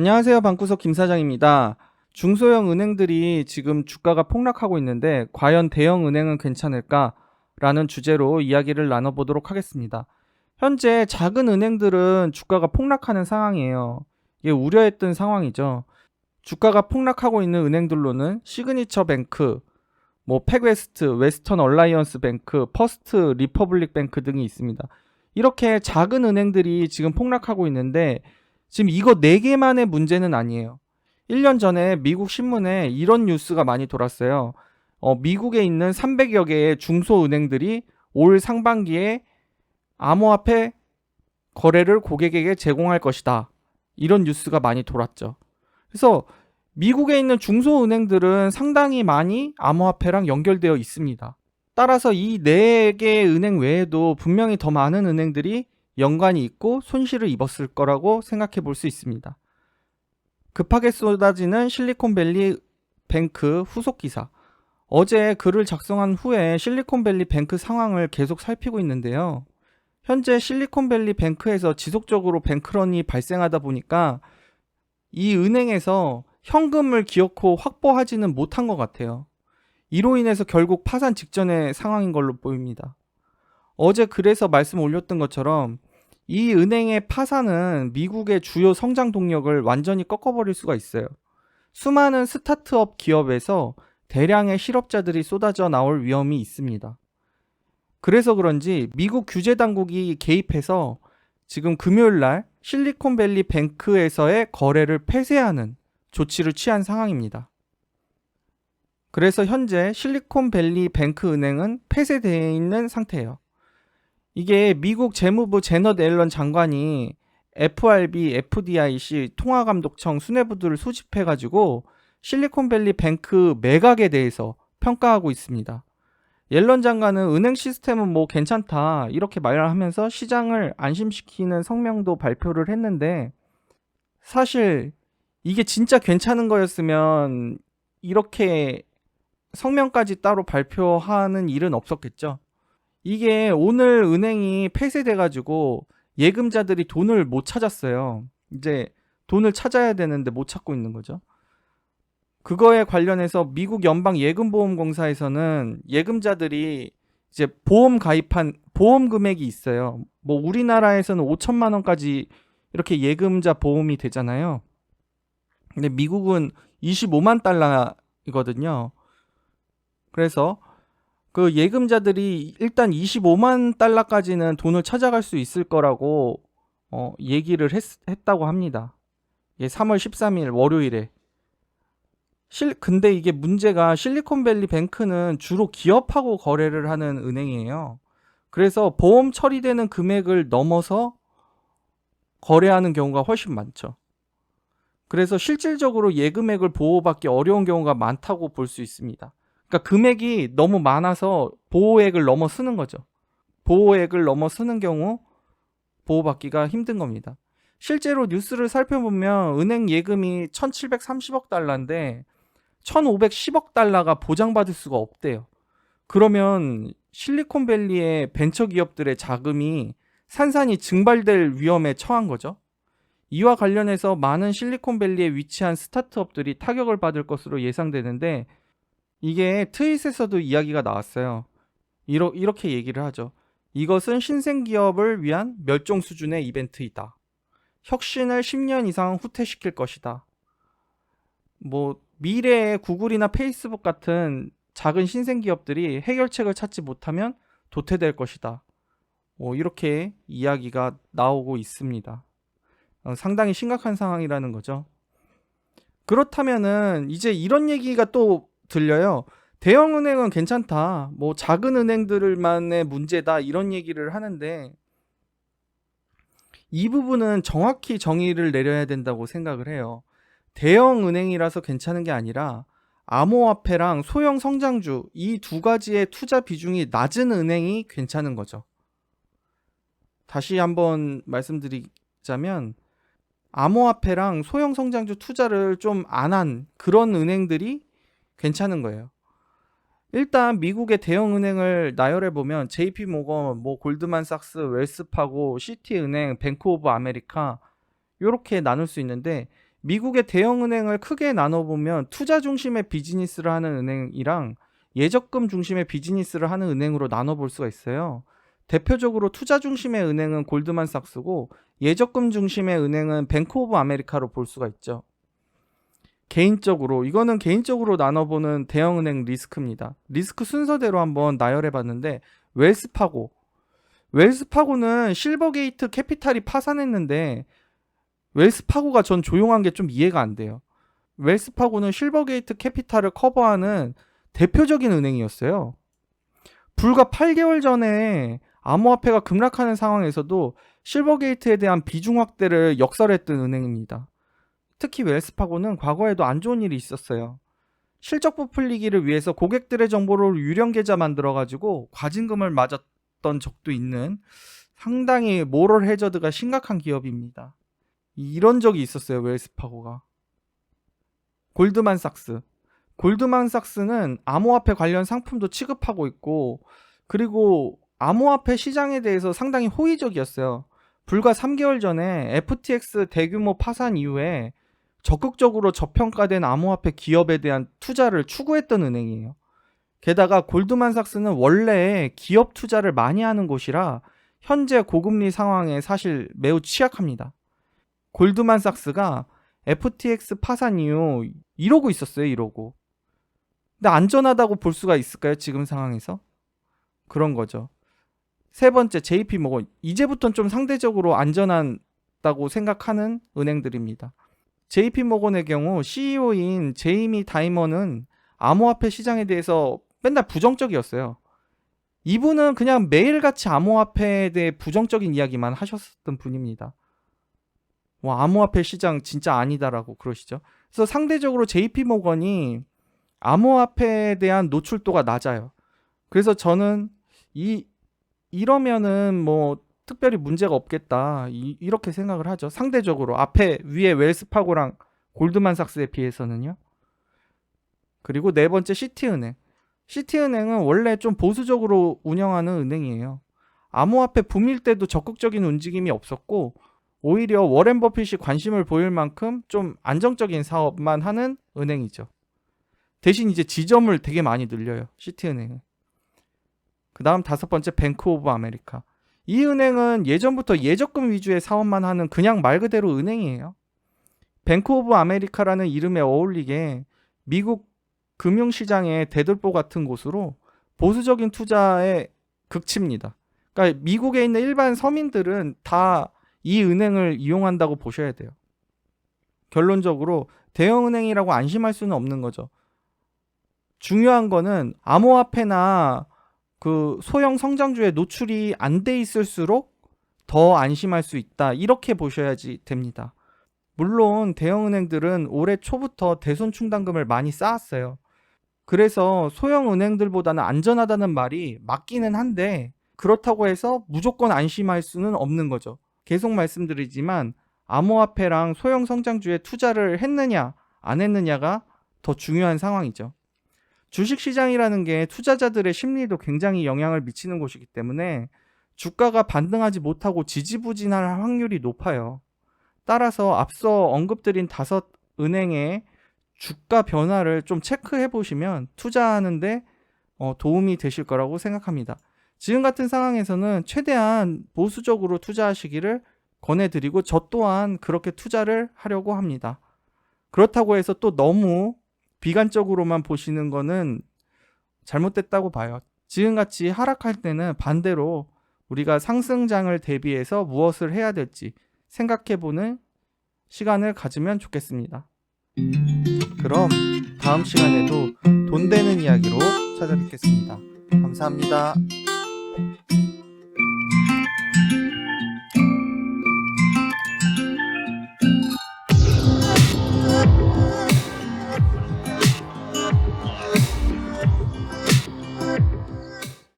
안녕하세요. 방구석 김 사장입니다. 중소형 은행들이 지금 주가가 폭락하고 있는데 과연 대형 은행은 괜찮을까? 라는 주제로 이야기를 나눠보도록 하겠습니다. 현재 작은 은행들은 주가가 폭락하는 상황이에요. 이게 우려했던 상황이죠. 주가가 폭락하고 있는 은행들로는 시그니처 뱅크, 팩웨스트, 웨스턴 얼라이언스 뱅크, 퍼스트 리퍼블릭 뱅크 등이 있습니다. 이렇게 작은 은행들이 지금 폭락하고 있는데 지금 이거 4개만의 문제는 아니에요. 1년 전에 미국 신문에 이런 뉴스가 많이 돌았어요. 미국에 있는 300여 개의 중소은행들이 올 상반기에 암호화폐 거래를 고객에게 제공할 것이다. 이런 뉴스가 많이 돌았죠. 그래서 미국에 있는 중소은행들은 상당히 많이 암호화폐랑 연결되어 있습니다. 따라서 이 4개의 은행 외에도 분명히 더 많은 은행들이 연관이 있고 손실을 입었을 거라고 생각해 볼 수 있습니다. 급하게 쏟아지는 실리콘밸리 뱅크 후속 기사. 어제 글을 작성한 후에 실리콘밸리 뱅크 상황을 계속 살피고 있는데요. 현재 실리콘밸리 뱅크에서 지속적으로 뱅크런이 발생하다 보니까 이 은행에서 현금을 기어코 확보하지는 못한 것 같아요. 이로 인해서 결국 파산 직전의 상황인 걸로 보입니다. 어제 글에서 말씀 올렸던 것처럼 이 은행의 파산은 미국의 주요 성장 동력을 완전히 꺾어버릴 수가 있어요. 수많은 스타트업 기업에서 대량의 실업자들이 쏟아져 나올 위험이 있습니다. 그래서 그런지 미국 규제 당국이 개입해서 지금 금요일 날 실리콘밸리 뱅크에서의 거래를 폐쇄하는 조치를 취한 상황입니다. 그래서 현재 실리콘밸리 뱅크 은행은 폐쇄되어 있는 상태예요. 이게 미국 재무부 제넛 앨런 장관이 FRB, FDIC 통화감독청 수뇌부들을 소집해가지고 실리콘밸리 뱅크 매각에 대해서 평가하고 있습니다. 옐런 장관은 은행 시스템은 괜찮다 이렇게 말을 하면서 시장을 안심시키는 성명도 발표를 했는데, 사실 이게 진짜 괜찮은 거였으면 이렇게 성명까지 따로 발표하는 일은 없었겠죠. 이게 오늘 은행이 폐쇄돼가지고 예금자들이 돈을 못 찾았어요. 이제 돈을 찾아야 되는데 못 찾고 있는 거죠. 그거에 관련해서 미국 연방예금보험공사에서는 예금자들이 이제 보험 가입한 보험 금액이 있어요. 우리나라에서는 5천만 원까지 이렇게 예금자 보험이 되잖아요. 근데 미국은 25만 달러이거든요. 그래서 그 예금자들이 일단 25만 달러까지는 돈을 찾아갈 수 있을 거라고 얘기를 했다고 합니다. 3월 13일 월요일에. 근데 이게 문제가 실리콘밸리 뱅크는 주로 기업하고 거래를 하는 은행이에요. 그래서 보험 처리되는 금액을 넘어서 거래하는 경우가 훨씬 많죠. 그래서 실질적으로 예금액을 보호받기 어려운 경우가 많다고 볼 수 있습니다. 그러니까 금액이 너무 많아서 보호액을 넘어서는 거죠. 보호액을 넘어서는 경우 보호받기가 힘든 겁니다. 실제로 뉴스를 살펴보면 은행 예금이 1730억 달러인데 1510억 달러가 보장받을 수가 없대요. 그러면 실리콘밸리의 벤처기업들의 자금이 산산이 증발될 위험에 처한 거죠. 이와 관련해서 많은 실리콘밸리에 위치한 스타트업들이 타격을 받을 것으로 예상되는데, 이게 트윗에서도 이야기가 나왔어요. 이렇게 얘기를 하죠. 이것은 신생기업을 위한 멸종 수준의 이벤트이다. 혁신을 10년 이상 후퇴시킬 것이다. 미래의 구글이나 페이스북 같은 작은 신생기업들이 해결책을 찾지 못하면 도태될 것이다. 이렇게 이야기가 나오고 있습니다. 상당히 심각한 상황이라는 거죠. 그렇다면은 이제 이런 얘기가 또 들려요. 대형 은행은 괜찮다. 작은 은행들만의 문제다. 이런 얘기를 하는데, 이 부분은 정확히 정의를 내려야 된다고 생각을 해요. 대형 은행이라서 괜찮은 게 아니라 암호화폐랑 소형 성장주 이 두 가지의 투자 비중이 낮은 은행이 괜찮은 거죠. 다시 한번 말씀드리자면 암호화폐랑 소형 성장주 투자를 좀 안 한 그런 은행들이 괜찮은 거예요. 일단 미국의 대형 은행을 나열해 보면 JP모건, 골드만삭스, 웰스파고, 시티은행, 뱅크 오브 아메리카 이렇게 나눌 수 있는데, 미국의 대형은행을 크게 나눠보면 투자 중심의 비즈니스를 하는 은행이랑 예적금 중심의 비즈니스를 하는 은행으로 나눠볼 수가 있어요. 대표적으로 투자 중심의 은행은 골드만삭스고 예적금 중심의 은행은 뱅크 오브 아메리카로 볼 수가 있죠. 이거는 개인적으로 나눠보는 대형은행 리스크입니다. 리스크 순서대로 한번 나열해봤는데 웰스파고는 실버게이트 캐피탈이 파산했는데 웰스파고가 전 조용한 게 좀 이해가 안 돼요. 웰스파고는 실버게이트 캐피탈을 커버하는 대표적인 은행이었어요. 불과 8개월 전에 암호화폐가 급락하는 상황에서도 실버게이트에 대한 비중 확대를 역설했던 은행입니다. 특히 웰스파고는 과거에도 안 좋은 일이 있었어요. 실적 부풀리기를 위해서 고객들의 정보를 유령 계좌 만들어가지고 과징금을 맞았던 적도 있는 상당히 모럴 해저드가 심각한 기업입니다. 이런 적이 있었어요, 웰스파고가. 골드만삭스는 암호화폐 관련 상품도 취급하고 있고, 그리고 암호화폐 시장에 대해서 상당히 호의적이었어요. 불과 3개월 전에 FTX 대규모 파산 이후에 적극적으로 저평가된 암호화폐 기업에 대한 투자를 추구했던 은행이에요. 게다가 골드만삭스는 원래 기업 투자를 많이 하는 곳이라 현재 고금리 상황에 사실 매우 취약합니다. 골드만삭스가 FTX 파산 이후 이러고 있었어요. 근데 안전하다고 볼 수가 있을까요? 지금 상황에서? 그런 거죠. 세 번째, JP모건. 이제부터는 좀 상대적으로 안전하다고 생각하는 은행들입니다. JP모건의 경우 CEO인 제이미 다이먼은 암호화폐 시장에 대해서 맨날 부정적이었어요. 이분은 그냥 매일같이 암호화폐에 대해 부정적인 이야기만 하셨던 분입니다. 암호화폐 시장 진짜 아니다라고 그러시죠. 그래서 상대적으로 JP모건이 암호화폐에 대한 노출도가 낮아요. 그래서 저는 이러면은 뭐 특별히 문제가 없겠다 이렇게 생각을 하죠. 상대적으로 위에 웰스파고랑 골드만삭스에 비해서는요. 그리고 네 번째, 시티은행은 원래 좀 보수적으로 운영하는 은행이에요. 암호화폐 붐일 때도 적극적인 움직임이 없었고 오히려 워렌 버핏이 관심을 보일 만큼 좀 안정적인 사업만 하는 은행이죠. 대신 이제 지점을 되게 많이 늘려요, 시티은행은. 그 다음 다섯 번째, 뱅크 오브 아메리카. 이 은행은 예전부터 예적금 위주의 사업만 하는 그냥 말 그대로 은행이에요. 뱅크 오브 아메리카라는 이름에 어울리게 미국 금융시장의 대들보 같은 곳으로 보수적인 투자에 극치입니다. 그러니까 미국에 있는 일반 서민들은 다 이 은행을 이용한다고 보셔야 돼요. 결론적으로 대형은행이라고 안심할 수는 없는 거죠. 중요한 거는 암호화폐나 그 소형 성장주에 노출이 안 돼 있을수록 더 안심할 수 있다. 이렇게 보셔야지 됩니다. 물론 대형은행들은 올해 초부터 대손 충당금을 많이 쌓았어요. 그래서 소형 은행들보다는 안전하다는 말이 맞기는 한데 그렇다고 해서 무조건 안심할 수는 없는 거죠. 계속 말씀드리지만 암호화폐랑 소형 성장주에 투자를 했느냐 안 했느냐가 더 중요한 상황이죠. 주식시장이라는 게 투자자들의 심리도 굉장히 영향을 미치는 곳이기 때문에 주가가 반등하지 못하고 지지부진할 확률이 높아요. 따라서 앞서 언급드린 5은행의 주가 변화를 좀 체크해 보시면 투자하는데 도움이 되실 거라고 생각합니다. 지금 같은 상황에서는 최대한 보수적으로 투자하시기를 권해드리고 저 또한 그렇게 투자를 하려고 합니다. 그렇다고 해서 또 너무 비관적으로만 보시는 거는 잘못됐다고 봐요. 지금같이 하락할 때는 반대로 우리가 상승장을 대비해서 무엇을 해야 될지 생각해보는 시간을 가지면 좋겠습니다. 그럼 다음 시간에도 돈 되는 이야기로 찾아뵙겠습니다. 감사합니다.